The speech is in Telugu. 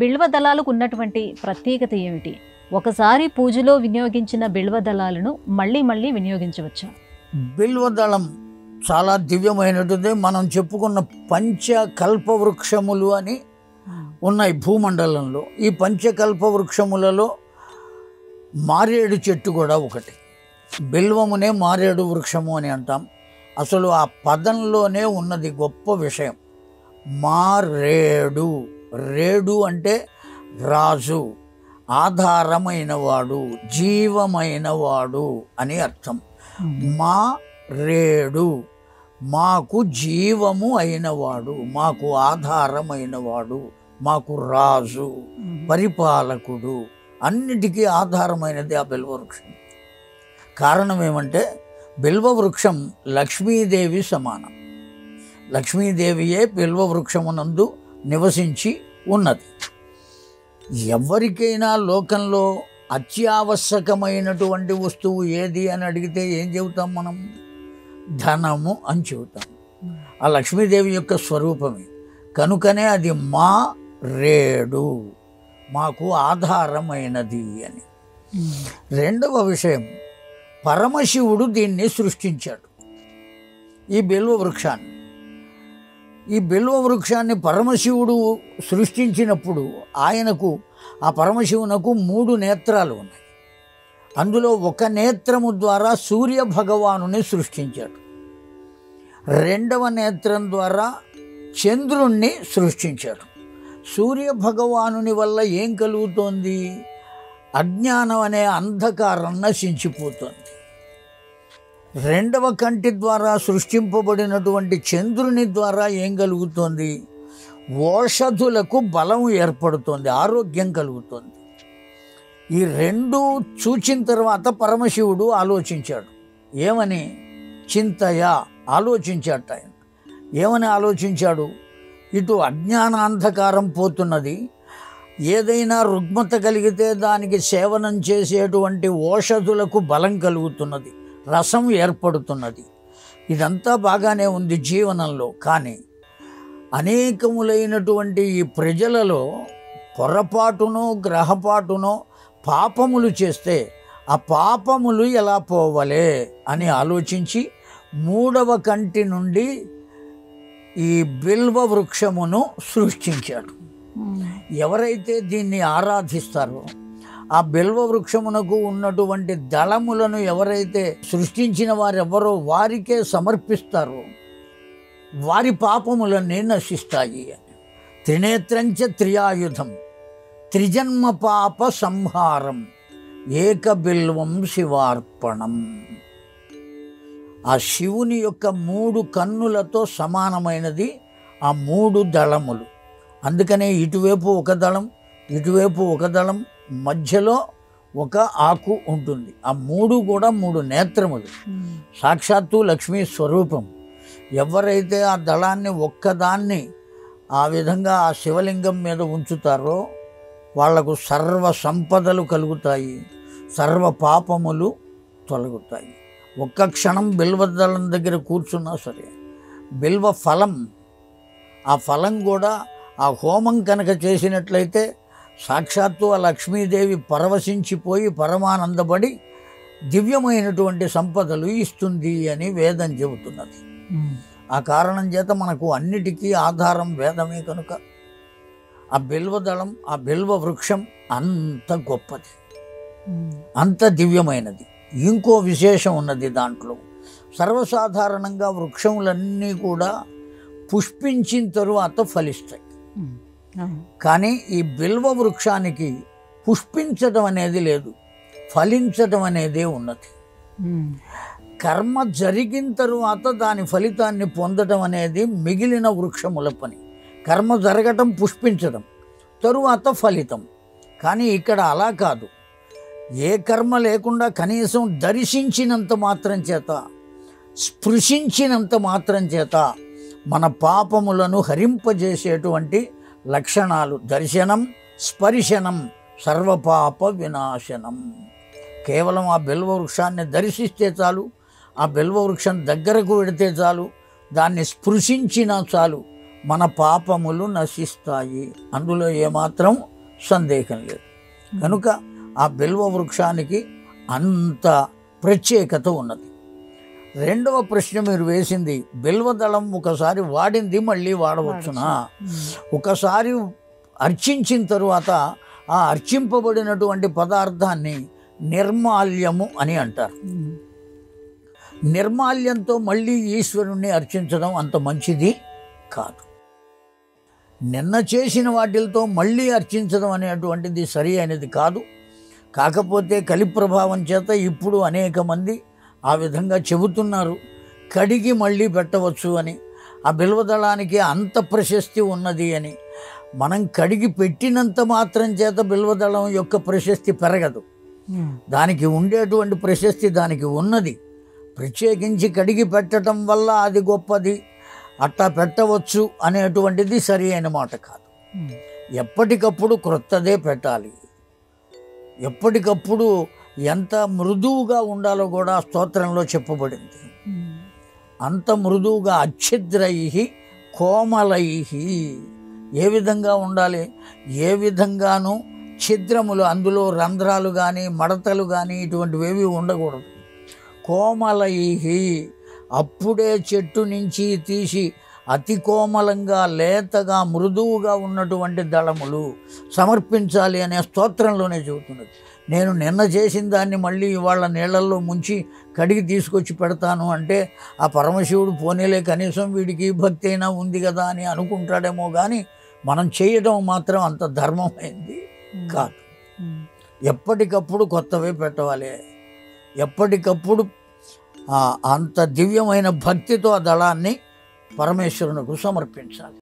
బిల్వ దళాలకు ఉన్నటువంటి ప్రత్యేకత ఏమిటి? ఒకసారి పూజలో వినియోగించిన బిల్వ దళాలను మళ్ళీ మళ్ళీ వినియోగించవచ్చా? బిల్వదళం చాలా దివ్యమైనటువంటిది. మనం చెప్పుకున్న పంచకల్ప వృక్షములు అని ఉన్నాయి భూమండలంలో. ఈ పంచకల్ప వృక్షములలో మారేడు చెట్టు కూడా ఒకటి. బిల్వమునే మారేడు వృక్షము అని అంటాం. అసలు ఆ పదంలోనే ఉన్నది గొప్ప విషయం. మారేడు, రేడు అంటే రాజు, ఆధారమైనవాడు, జీవమైనవాడు అని అర్థం. మా రేడు, మాకు జీవము అయినవాడు, మాకు ఆధారమైనవాడు, మాకు రాజు, పరిపాలకుడు, అన్నిటికీ ఆధారమైనది ఆ బిల్వవృక్షం. కారణం ఏమంటే బిల్వవృక్షం లక్ష్మీదేవి సమానం. లక్ష్మీదేవియే బిల్వవృక్షమునందు నివసించి ఉన్నది. ఎవరికైనా లోకంలో అత్యావశ్యకమైనటువంటి వస్తువు ఏది అని అడిగితే ఏం చెబుతాం మనం? ధనము అని చెబుతాం. ఆ లక్ష్మీదేవి యొక్క స్వరూపమే. కనుకనే అది మా రేడు, మాకు ఆధారమైనది అని. రెండవ విషయం, పరమశివుడు దీన్ని సృష్టించాడు, ఈ బిల్వ వృక్షాన్ని. ఈ బిల్వ వృక్షాన్ని పరమశివుడు సృష్టించినప్పుడు ఆయనకు, ఆ పరమశివునకు 3 నేత్రాలు ఉన్నాయి. అందులో ఒక నేత్రము ద్వారా సూర్య భగవానుని సృష్టించాడు. రెండవ నేత్రం ద్వారా చంద్రుణ్ణి సృష్టించాడు. సూర్య భగవానుని వల్ల ఏం కలుగుతోంది? అజ్ఞానం అనే అంధకారం నశించిపోతుంది. రెండవ కంటి ద్వారా సృష్టింపబడినటువంటి చంద్రుని ద్వారా ఏం కలుగుతోంది? ఓషధులకు బలం ఏర్పడుతోంది, ఆరోగ్యం కలుగుతోంది. ఈ రెండు చూచిన తర్వాత పరమశివుడు ఆలోచించాడు. ఏమని? చింతయ, ఆలోచించాడు ఆయన. ఏమని ఆలోచించాడు? ఇటు అజ్ఞానాంధకారం పోతున్నది, ఏదైనా రుగ్మత కలిగితే దానికి సేవనం చేసేటువంటి ఓషధులకు బలం కలుగుతున్నది, రసం ఏర్పడుతున్నది. ఇదంతా బాగానే ఉంది జీవనంలో. కానీ అనేకములైనటువంటి ఈ ప్రజలలో పొరపాటునో గ్రహపాటునో పాపములు చేస్తే ఆ పాపములు ఎలా పోవలే అని ఆలోచించి 3వ కంటి నుండి ఈ బిల్వ వృక్షమును సృష్టించాడు. ఎవరైతే దీన్ని ఆరాధిస్తారో, ఆ బిల్వ వృక్షమునకు ఉన్నటువంటి దళములను ఎవరైతే సృష్టించిన వారెవరో వారికే సమర్పిస్తారో వారి పాపములన్నీ నశిస్తాయి అని. త్రినేత్రంచ త్రియాయుధం త్రిజన్మ పాప సంహారం ఏక బిల్వం శివార్పణం. ఆ శివుని యొక్క 3 కన్నులతో సమానమైనది ఆ 3 దళములు. అందుకనే ఇటువైపు ఒక దళం, ఇటువైపు ఒక దళం, మధ్యలో ఒక ఆకు ఉంటుంది. ఆ 3 కూడా 3 నేత్రములు, సాక్షాత్తు లక్ష్మీ స్వరూపం. ఎవరైతే ఆ దళాన్ని ఒక్కదాన్ని ఆ విధంగా ఆ శివలింగం మీద ఉంచుతారో వాళ్లకు సర్వ సంపదలు కలుగుతాయి, సర్వ పాపములు తొలగుతాయి. ఒక్క క్షణం బిల్వదళం దగ్గర కూర్చున్నా సరే, బిల్వ ఫలం, ఆ ఫలం కూడా ఆ హోమం కనుక చేసినట్లయితే సాక్షాత్తు ఆ లక్ష్మీదేవి పరవశించిపోయి పరమానందపడి దివ్యమైనటువంటి సంపదలు ఇస్తుంది అని వేదం చెబుతున్నది. ఆ కారణం చేత మనకు అన్నిటికీ ఆధారం వేదమే. కనుక ఆ బిల్వదళం, ఆ బిల్వ వృక్షం అంత గొప్పది, అంత దివ్యమైనది. ఇంకో విశేషం ఉన్నది దాంట్లో. సర్వసాధారణంగా వృక్షములన్నీ కూడా పుష్పించిన తరువాత ఫలిస్తాయి. కానీ ఈ బిల్వ వృక్షానికి పుష్పించడం అనేది లేదు, ఫలించడం అనేదే ఉన్నది. కర్మ జరిగిన తరువాత దాని ఫలితాన్ని పొందడం అనేది మిగిలిన వృక్షముల పని. కర్మ జరగటం, పుష్పించడం, తరువాత ఫలితం. కానీ ఇక్కడ అలా కాదు. ఏ కర్మ లేకుండా కనీసం దర్శించినంత మాత్రం చేత, స్పృశించినంత మాత్రం చేత మన పాపములను హరింపజేసేటువంటి లక్షణాలు దర్శనం, స్పర్శనం, సర్వపాప వినాశనం. కేవలం ఆ బిల్వ వృక్షాన్ని దర్శిస్తే చాలు, ఆ బిల్వ వృక్షం దగ్గరకు వెడితే చాలు, దాన్ని స్పృశించినా చాలు, మన పాపములు నశిస్తాయి, అందులో ఏమాత్రం సందేహం లేదు. కనుక ఆ బిల్వ వృక్షానికి అంత ప్రత్యేకత ఉన్నది. రెండవ ప్రశ్న మీరు వేసింది, బిల్వదళం ఒకసారి వాడింది మళ్ళీ వాడవచ్చునా? ఒకసారి అర్చించిన తరువాత ఆ అర్చింపబడినటువంటి పదార్థాన్ని నిర్మాల్యము అని అంటారు. నిర్మాల్యంతో మళ్ళీ ఈశ్వరుణ్ణి అర్చించడం అంత మంచిది కాదు. నిన్న చేసిన వాటితో మళ్ళీ అర్చించడం అనేటువంటిది సరి అయినది కాదు. కాకపోతే కలి ప్రభావం చేత ఇప్పుడు అనేక మంది ఆ విధంగా చెబుతున్నారు, కడిగి మళ్ళీ పెట్టవచ్చు అని. ఆ బిల్వదళానికి అంత ప్రశస్తి ఉన్నది అని. మనం కడిగి పెట్టినంత మాత్రం చేత బిల్వదళం యొక్క ప్రశస్తి పెరగదు. దానికి ఉండేటువంటి ప్రశస్తి దానికి ఉన్నది. ప్రత్యేకించి కడిగి పెట్టడం వల్ల అది గొప్పది, అట్టా పెట్టవచ్చు అనేటువంటిది సరి అయిన మాట కాదు. ఎప్పటికప్పుడు క్రొత్తదే పెట్టాలి. ఎప్పటికప్పుడు ఎంత మృదువుగా ఉండాలో కూడా స్తోత్రంలో చెప్పబడింది. అంత మృదువుగా, అచ్ఛిద్రై కోమలై, ఏ విధంగా ఉండాలి? ఏ విధంగానూ ఛిద్రములు, అందులో రంధ్రాలు కానీ మడతలు కానీ ఇటువంటివేవి ఉండకూడదు. కోమలై, అప్పుడే చెట్టు నుంచి తీసి అతి కోమలంగా, లేతగా, మృదువుగా ఉన్నటువంటి దళములు సమర్పించాలి అనే స్తోత్రంలోనే చెబుతున్నది. నేను నిన్న చేసిన దాన్ని మళ్ళీ ఇవాళ నీళ్ళల్లో ముంచి కడిగి తీసుకొచ్చి పెడతాను అంటే ఆ పరమశివుడు పోనీలే కనీసం వీడికి భక్తి అయినా ఉంది కదా అని అనుకుంటాడేమో కానీ మనం చేయడం మాత్రం అంత ధర్మమైంది కాదు. ఎప్పటికప్పుడు కొత్తవే పెట్టవాలి. ఎప్పటికప్పుడు అంత దివ్యమైన భక్తితో ఆ దళాన్ని పరమేశ్వరునికి సమర్పించాలి.